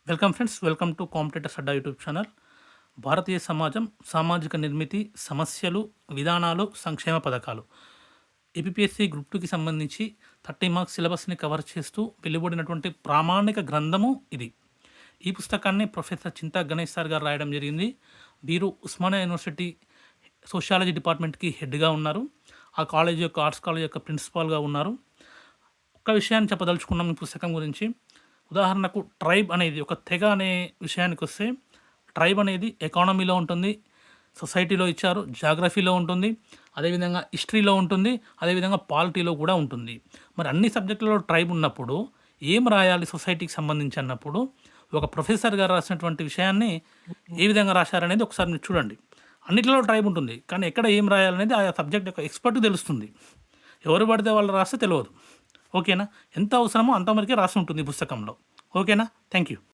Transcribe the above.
Welcome friends, welcome to competitors Adda YouTube channel. భారతీయ సమాజం, సామాజిక నిర్మితి, సమస్యలు, విధానాలు, సంక్షేమ పథకాలు. ఏపీఎస్సీ గ్రూప్ 2కి సంబంధించి 30 మార్క్స్ సిలబస్ని కవర్ చేస్తూ వెలువడినటువంటి ప్రామాణిక గ్రంథము ఇది. ఈ పుస్తకాన్ని ప్రొఫెసర్ చింతా గణేష్ సార్ గారు రాయడం జరిగింది. వీరు ఉస్మానియా యూనివర్సిటీ సోషియాలజీ డిపార్ట్మెంట్కి హెడ్గా ఉన్నారు. ఆ కాలేజ్ యొక్క ఆర్ట్స్ కాలేజ్ యొక్క ప్రిన్సిపాల్గా ఉన్నారు. ఒక్క విషయాన్ని చెప్పదలుచుకున్నాం ఈ పుస్తకం గురించి. ఉదాహరణకు ట్రైబ్ అనేది ఒక తెగ అనే విషయానికి వస్తే, ట్రైబ్ అనేది ఎకానమీలో ఉంటుంది, సొసైటీలో ఇచ్చారు, జాగ్రఫీలో ఉంటుంది, అదేవిధంగా హిస్టరీలో ఉంటుంది, అదేవిధంగా పాలిటీలో కూడా ఉంటుంది. మరి అన్ని సబ్జెక్టులలో ట్రైబ్ ఉన్నప్పుడు ఏం రాయాలి సొసైటీకి సంబంధించి అన్నప్పుడు, ఒక ప్రొఫెసర్ గారు రాసినటువంటి విషయాన్ని ఏ విధంగా రాశారనేది ఒకసారి మీరు చూడండి. అన్నిటిలో ట్రైబ్ ఉంటుంది, కానీ ఎక్కడ ఏం రాయాలనేది ఆ సబ్జెక్ట్ యొక్క ఎక్స్పర్ట్ తెలుస్తుంది. ఎవరు పడితే వాళ్ళు రాస్తే తెలియదు. ఓకేనా? ఎంత అవసరమో అంతవరకే రాసి ఉంటుంది ఈ పుస్తకంలో. ఓకేనా? Thank you.